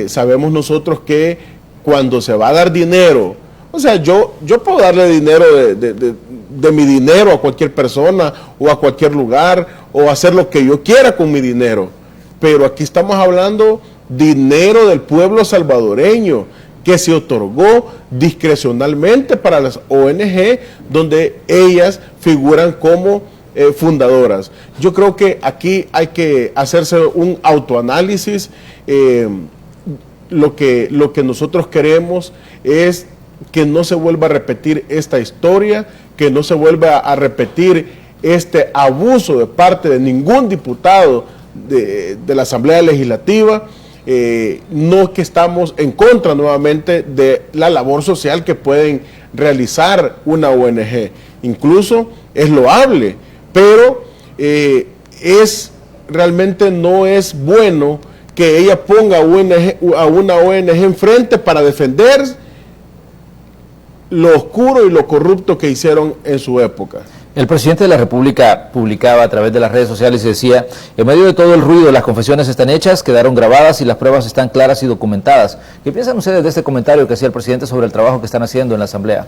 sabemos nosotros que cuando se va a dar dinero, o sea, yo puedo darle dinero de mi dinero a cualquier persona o a cualquier lugar o hacer lo que yo quiera con mi dinero, pero aquí estamos hablando dinero del pueblo salvadoreño que se otorgó discrecionalmente para las ONG donde ellas figuran como fundadoras. Yo creo que aquí hay que hacerse un autoanálisis. Lo que nosotros queremos es que no se vuelva a repetir esta historia, que no se vuelva a repetir este abuso de parte de ningún diputado de la Asamblea Legislativa. No que estamos en contra nuevamente de la labor social que pueden realizar una ONG, incluso es loable, pero realmente no es bueno que ella ponga a una ONG enfrente para defender lo oscuro y lo corrupto que hicieron en su época. El presidente de la República publicaba a través de las redes sociales y decía, en medio de todo el ruido, las confesiones están hechas, quedaron grabadas y las pruebas están claras y documentadas. ¿Qué piensan ustedes de este comentario que hacía el presidente sobre el trabajo que están haciendo en la Asamblea?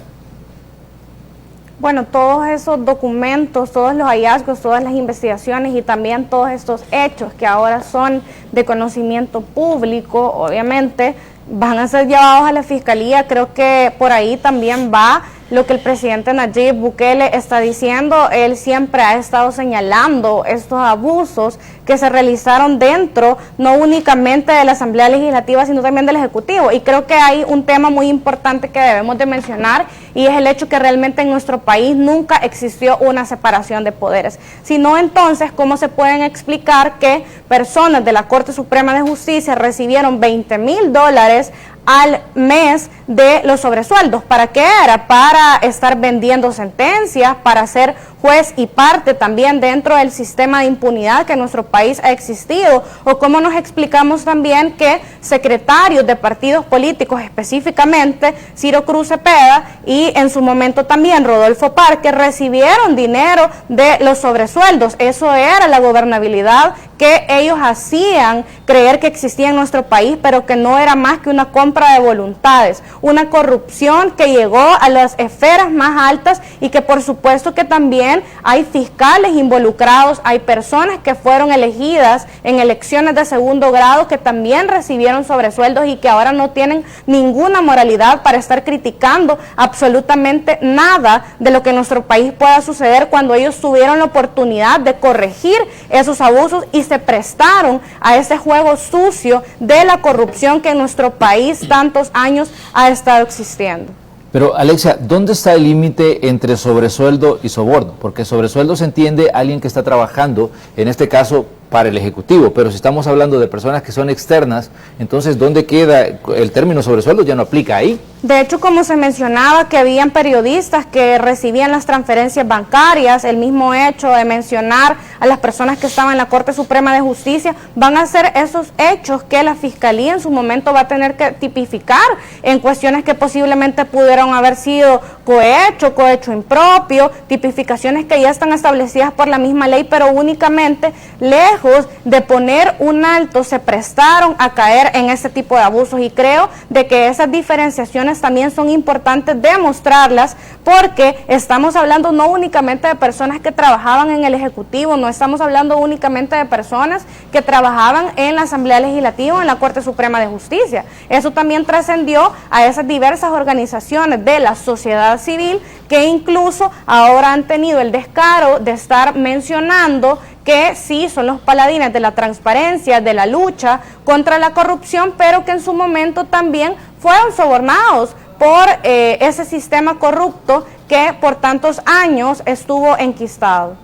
Bueno, todos esos documentos, todos los hallazgos, todas las investigaciones y también todos estos hechos que ahora son de conocimiento público, obviamente, van a ser llevados a la Fiscalía. Creo que por ahí también va lo que el presidente Nayib Bukele está diciendo. Él siempre ha estado señalando estos abusos que se realizaron dentro, no únicamente de la Asamblea Legislativa, sino también del Ejecutivo. Y creo que hay un tema muy importante que debemos de mencionar, y es el hecho que realmente en nuestro país nunca existió una separación de poderes. Si no, entonces, ¿cómo se pueden explicar que personas de la Corte Suprema de Justicia recibieron $20,000 al mes de los sobresueldos? ¿Para qué era? Para estar vendiendo sentencias, para ser juez y parte también dentro del sistema de impunidad que en nuestro país ha existido. O cómo nos explicamos también que secretarios de partidos políticos, específicamente Ciro Cruz Cepeda y en su momento también Rodolfo Parque, recibieron dinero de los sobresueldos. Eso era la gobernabilidad que ellos hacían creer que existía en nuestro país, pero que no era más que una compra de voluntades, una corrupción que llegó a las esferas más altas, y que por supuesto que también hay fiscales involucrados, hay personas que fueron elegidas en elecciones de segundo grado que también recibieron sobresueldos y que ahora no tienen ninguna moralidad para estar criticando absolutamente nada de lo que en nuestro país pueda suceder, cuando ellos tuvieron la oportunidad de corregir esos abusos y se prestaron a ese juego sucio de la corrupción que en nuestro país tantos años ha estado existiendo. Pero, Alexia, ¿dónde está el límite entre sobresueldo y soborno? Porque sobresueldo se entiende alguien que está trabajando, en este caso, para el Ejecutivo, pero si estamos hablando de personas que son externas, entonces, ¿dónde queda el término sobresueldo? Ya no aplica ahí. De hecho, como se mencionaba, que habían periodistas que recibían las transferencias bancarias, el mismo hecho de mencionar a las personas que estaban en la Corte Suprema de Justicia, van a ser esos hechos que la Fiscalía en su momento va a tener que tipificar en cuestiones que posiblemente pudieron haber sido cohecho impropio, tipificaciones que ya están establecidas por la misma ley, pero únicamente lejos de poner un alto, se prestaron a caer en ese tipo de abusos. Y creo de que esas diferenciaciones también son importantes demostrarlas, porque estamos hablando no únicamente de personas que trabajaban en el Ejecutivo, no estamos hablando únicamente de personas que trabajaban en la Asamblea Legislativa o en la Corte Suprema de Justicia. Eso también trascendió a esas diversas organizaciones de la sociedad civil que incluso ahora han tenido el descaro de estar mencionando que sí son los paladines de la transparencia, de la lucha contra la corrupción, pero que en su momento también fueron sobornados por ese sistema corrupto que por tantos años estuvo enquistado.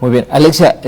Muy bien. Alexia,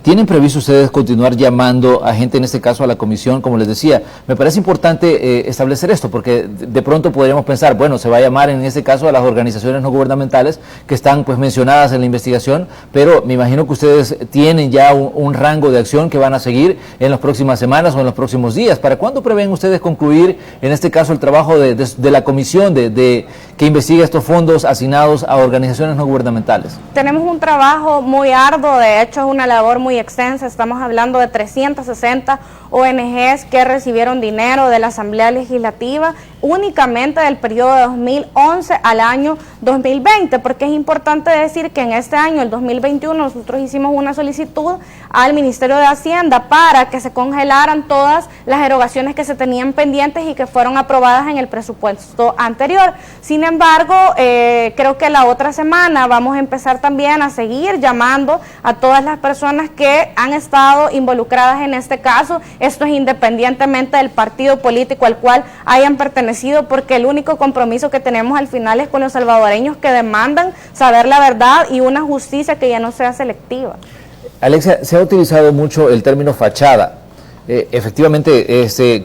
¿tienen previsto ustedes continuar llamando a gente, en este caso a la comisión? Como les decía, me parece importante establecer esto, porque de pronto podríamos pensar, bueno, se va a llamar en este caso a las organizaciones no gubernamentales que están pues mencionadas en la investigación, pero me imagino que ustedes tienen ya un rango de acción que van a seguir en las próximas semanas o en los próximos días. ¿Para cuándo prevén ustedes concluir, en este caso, el trabajo de la comisión que investiga estos fondos asignados a organizaciones no gubernamentales? Tenemos un trabajo muy arduo, de hecho es una labor muy extensa, estamos hablando de 360 ONGs que recibieron dinero de la Asamblea Legislativa únicamente del periodo de 2011 al año 2020, porque es importante decir que en este año, el 2021, nosotros hicimos una solicitud al Ministerio de Hacienda para que se congelaran todas las erogaciones que se tenían pendientes y que fueron aprobadas en el presupuesto anterior. Sin embargo, creo que la otra semana vamos a empezar también a seguir llamando a todas las personas que han estado involucradas en este caso. Esto es independientemente del partido político al cual hayan pertenecido, porque el único compromiso que tenemos al final es con los salvadoreños que demandan saber la verdad y una justicia que ya no sea selectiva. Alexia, se ha utilizado mucho el término fachada. Efectivamente,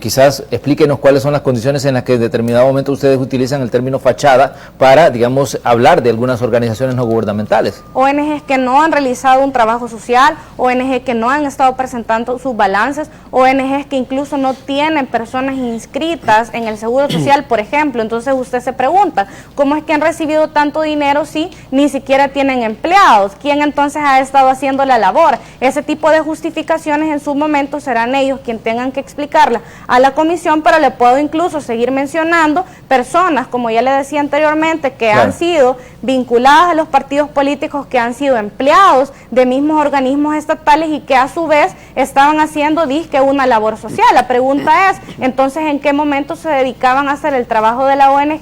quizás explíquenos cuáles son las condiciones en las que en determinado momento ustedes utilizan el término fachada para, digamos, hablar de algunas organizaciones no gubernamentales. ONGs que no han realizado un trabajo social, ONGs que no han estado presentando sus balances, ONGs que incluso no tienen personas inscritas en el Seguro Social, por ejemplo. Entonces usted se pregunta, ¿cómo es que han recibido tanto dinero si ni siquiera tienen empleados? ¿Quién entonces ha estado haciendo la labor? Ese tipo de justificaciones en su momento serán ellos quien tengan que explicarla a la comisión, pero le puedo incluso seguir mencionando personas, como ya le decía anteriormente, que han sido vinculadas a los partidos políticos, que han sido empleados de mismos organismos estatales y que a su vez estaban haciendo disque una labor social. La pregunta es, entonces, ¿en qué momento se dedicaban a hacer el trabajo de la ONG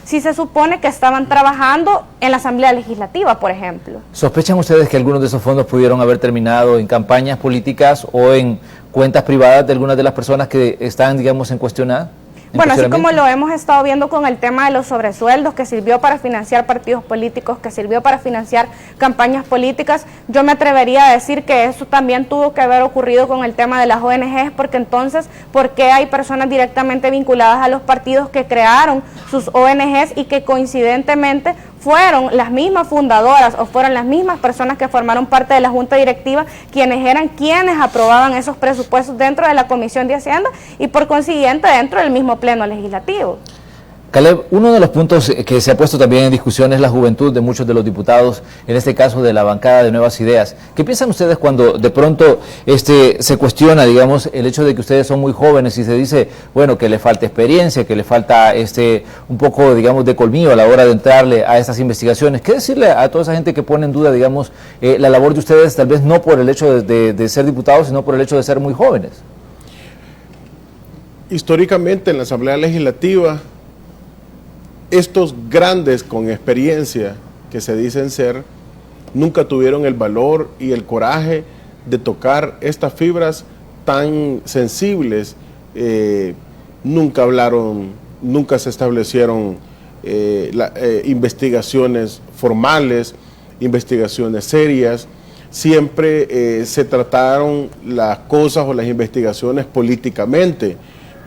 si se supone que estaban trabajando en la Asamblea Legislativa, por ejemplo? ¿Sospechan ustedes que algunos de esos fondos pudieron haber terminado en campañas políticas o en cuentas privadas de algunas de las personas que están, digamos, en cuestionada? Bueno, así como lo hemos estado viendo con el tema de los sobresueldos, que sirvió para financiar partidos políticos, que sirvió para financiar campañas políticas, yo me atrevería a decir que eso también tuvo que haber ocurrido con el tema de las ONGs, porque entonces, ¿por qué hay personas directamente vinculadas a los partidos que crearon sus ONGs y que coincidentemente fueron las mismas fundadoras o fueron las mismas personas que formaron parte de la Junta Directiva quienes aprobaban esos presupuestos dentro de la Comisión de Hacienda y por consiguiente dentro del mismo Pleno Legislativo? Caleb, uno de los puntos que se ha puesto también en discusión es la juventud de muchos de los diputados, en este caso de la bancada de Nuevas Ideas. ¿Qué piensan ustedes cuando de pronto se cuestiona, digamos, el hecho de que ustedes son muy jóvenes y se dice, bueno, que le falta experiencia, que le falta un poco, digamos, de colmillo a la hora de entrarle a estas investigaciones? ¿Qué decirle a toda esa gente que pone en duda, digamos, la labor de ustedes, tal vez no por el hecho de ser diputados, sino por el hecho de ser muy jóvenes? Históricamente en la Asamblea Legislativa, estos grandes con experiencia que se dicen ser, nunca tuvieron el valor y el coraje de tocar estas fibras tan sensibles, nunca hablaron, nunca se establecieron investigaciones formales, investigaciones serias, siempre se trataron las cosas o las investigaciones políticamente.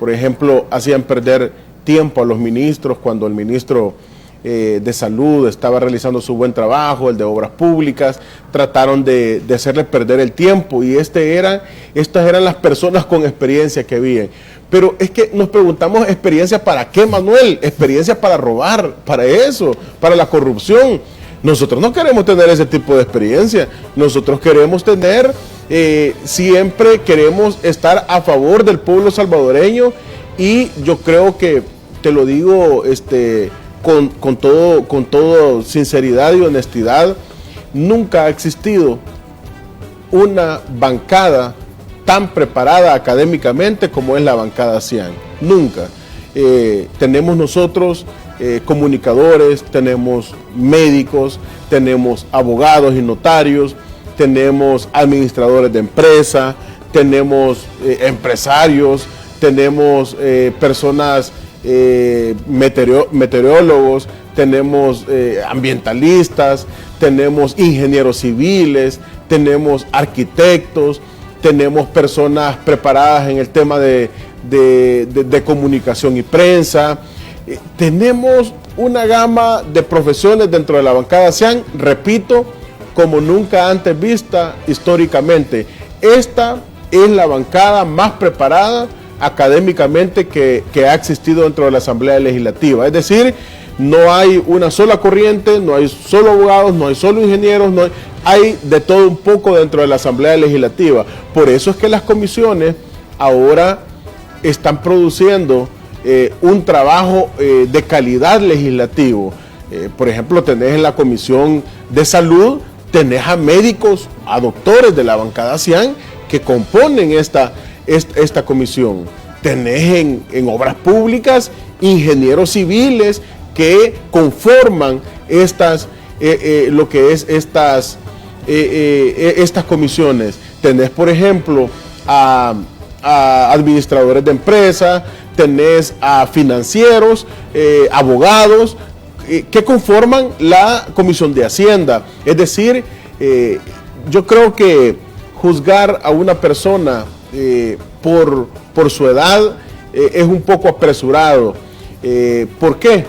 Por ejemplo, hacían perder tiempo a los ministros cuando el ministro de Salud estaba realizando su buen trabajo, el de Obras Públicas, trataron de hacerle perder el tiempo y estas eran las personas con experiencia que habían. Pero es que nos preguntamos, ¿experiencia para qué, Manuel? ¿Experiencia para robar? ¿Para eso? ¿Para la corrupción? Nosotros no queremos tener ese tipo de experiencia, nosotros queremos tener, siempre queremos estar a favor del pueblo salvadoreño. Y yo creo que, te lo digo con todo sinceridad y honestidad, nunca ha existido una bancada tan preparada académicamente como es la bancada CIAN. Nunca. Tenemos nosotros comunicadores, tenemos médicos, tenemos abogados y notarios, tenemos administradores de empresa, tenemos empresarios, tenemos personas, meteorólogos, tenemos ambientalistas, tenemos ingenieros civiles, tenemos arquitectos, tenemos personas preparadas en el tema de comunicación y prensa, tenemos una gama de profesiones dentro de la bancada CIAN, repito, como nunca antes vista históricamente. Esta es la bancada más preparada académicamente que ha existido dentro de la Asamblea Legislativa. Es decir, no hay una sola corriente, no hay solo abogados, no hay solo ingenieros, hay de todo un poco dentro de la Asamblea Legislativa. Por eso es que las comisiones ahora están produciendo un trabajo de calidad legislativo. Por ejemplo, tenés en la Comisión de Salud, tenés a médicos, a doctores de la bancada CIAN que componen esta comisión. Tenés en obras públicas ingenieros civiles que conforman estas comisiones. Tenés, por ejemplo, a administradores de empresas, tenés a financieros, abogados, que conforman la Comisión de Hacienda. Es decir, yo creo que juzgar a una persona por su edad es un poco apresurado. ¿Por qué?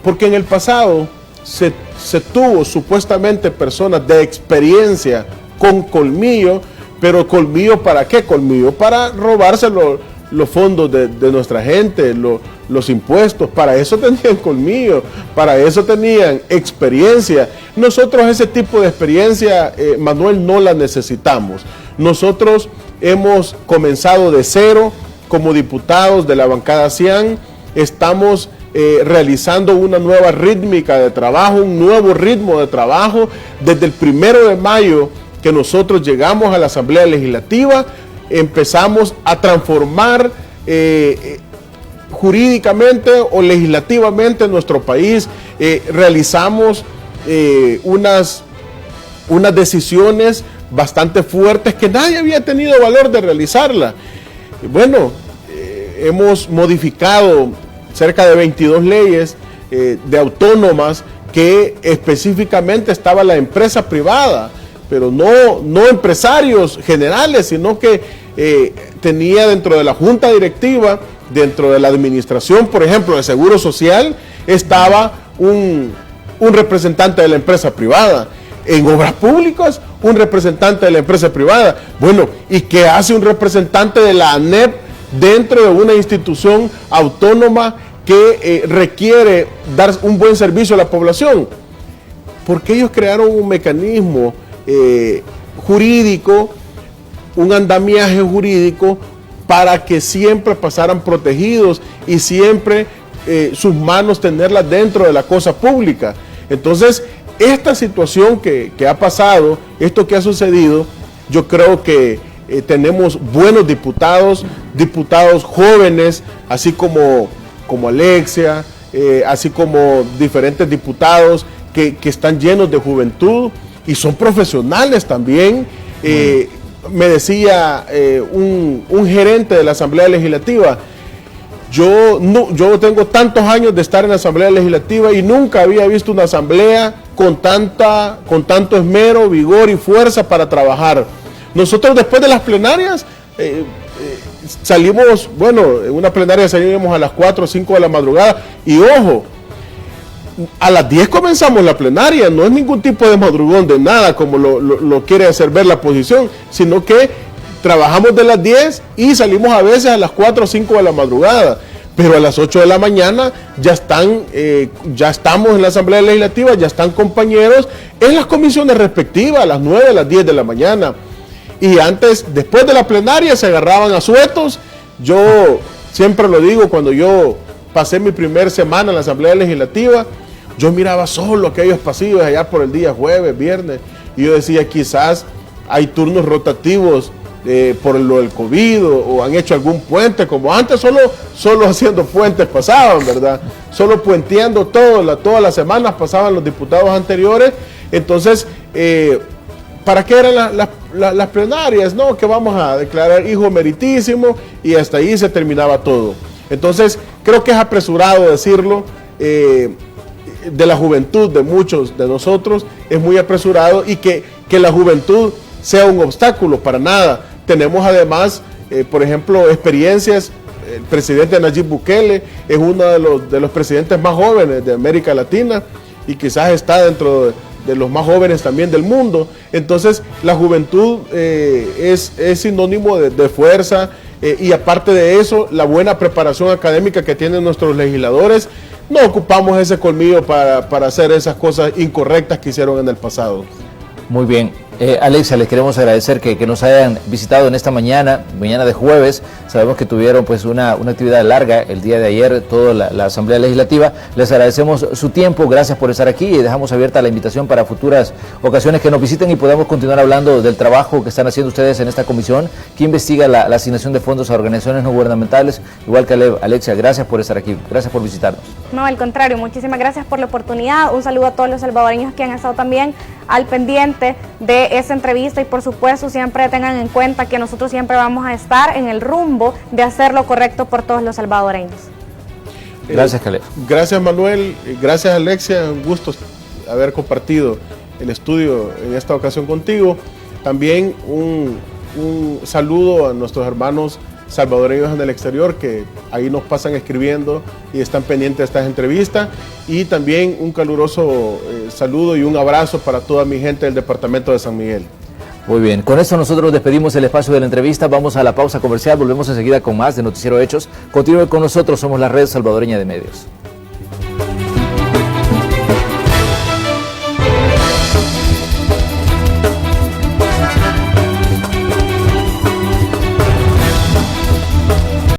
Porque en el pasado se tuvo supuestamente personas de experiencia con colmillo, pero colmillo ¿para qué colmillo? Para robarse los fondos de nuestra gente, los impuestos. Para eso tenían colmillo, para eso tenían experiencia. Nosotros ese tipo de experiencia, Manuel, no la necesitamos. Nosotros hemos comenzado de cero como diputados de la bancada CIAN. Estamos realizando una nueva rítmica de trabajo, un nuevo ritmo de trabajo. Desde el 1 de mayo que nosotros llegamos a la Asamblea Legislativa, empezamos a transformar jurídicamente o legislativamente nuestro país. Realizamos unas decisiones bastante fuertes que nadie había tenido valor de realizarla. Bueno, hemos modificado cerca de 22 leyes de autónomas que específicamente estaba la empresa privada, pero no empresarios generales, sino que tenía dentro de la junta directiva, dentro de la administración, por ejemplo, de Seguro Social, estaba un representante de la empresa privada. En obras públicas, un representante de la empresa privada. Bueno, ¿y qué hace un representante de la ANEP dentro de una institución autónoma que requiere dar un buen servicio a la población? Porque ellos crearon un mecanismo jurídico, un andamiaje jurídico para que siempre pasaran protegidos y siempre sus manos tenerlas dentro de la cosa pública. Entonces, esta situación que ha pasado, esto que ha sucedido, yo creo que tenemos buenos diputados jóvenes, así como Alexia, así como diferentes diputados que están llenos de juventud y son profesionales también. Me decía un gerente de la Asamblea Legislativa, yo tengo tantos años de estar en la Asamblea Legislativa y nunca había visto una asamblea con tanto esmero, vigor y fuerza para trabajar. Nosotros después de las plenarias salimos, bueno, en una plenaria salíamos a las 4 o 5 de la madrugada y ojo, a las 10 comenzamos la plenaria, no es ningún tipo de madrugón de nada como lo quiere hacer ver la oposición, sino que trabajamos de las 10 y salimos a veces a las 4 o 5 de la madrugada, pero a las 8 de la mañana ya estamos en la Asamblea Legislativa, ya están compañeros en las comisiones respectivas a las 9, a las 10 de la mañana. Y antes, después de la plenaria, se agarraban a suetos. Yo siempre lo digo, cuando yo pasé mi primer semana en la Asamblea Legislativa, yo miraba solo aquellos pasillos allá por el día jueves, viernes, y yo decía, quizás hay turnos rotativos por lo del COVID o han hecho algún puente, como antes solo haciendo puentes pasaban, ¿verdad? Solo puenteando todas las semanas pasaban los diputados anteriores. Entonces, ¿para qué eran las plenarias? No, que vamos a declarar hijo meritísimo y hasta ahí se terminaba todo. Entonces, creo que es apresurado decirlo, de la juventud de muchos de nosotros, es muy apresurado y que la juventud sea un obstáculo, para nada. Tenemos además, por ejemplo, experiencias. El presidente Nayib Bukele es uno de los presidentes más jóvenes de América Latina y quizás está dentro de los más jóvenes también del mundo. Entonces la juventud es sinónimo de fuerza, y aparte de eso, la buena preparación académica que tienen nuestros legisladores. No ocupamos ese colmillo para hacer esas cosas incorrectas que hicieron en el pasado. Muy bien. Alexia, les queremos agradecer que nos hayan visitado en esta mañana de jueves. Sabemos que tuvieron pues una actividad larga el día de ayer, toda la Asamblea Legislativa. Les agradecemos su tiempo, gracias por estar aquí y dejamos abierta la invitación para futuras ocasiones que nos visiten y podamos continuar hablando del trabajo que están haciendo ustedes en esta comisión que investiga la asignación de fondos a organizaciones no gubernamentales. Igual que Alexia, gracias por estar aquí, gracias por visitarnos. No, al contrario, muchísimas gracias por la oportunidad. Un saludo a todos los salvadoreños que han estado también al pendiente de esa entrevista y por supuesto siempre tengan en cuenta que nosotros siempre vamos a estar en el rumbo de hacer lo correcto por todos los salvadoreños. Gracias, Caleb. Gracias, Manuel. Gracias, Alexia. Un gusto haber compartido el estudio en esta ocasión contigo. También un saludo a nuestros hermanos salvadoreños en el exterior que ahí nos pasan escribiendo y están pendientes de estas entrevistas, y también un caluroso saludo y un abrazo para toda mi gente del departamento de San Miguel. Muy bien, con esto nosotros despedimos el espacio de la entrevista, vamos a la pausa comercial, volvemos enseguida con más de Noticiero Hechos. Continúe con nosotros, somos la Red Salvadoreña de Medios.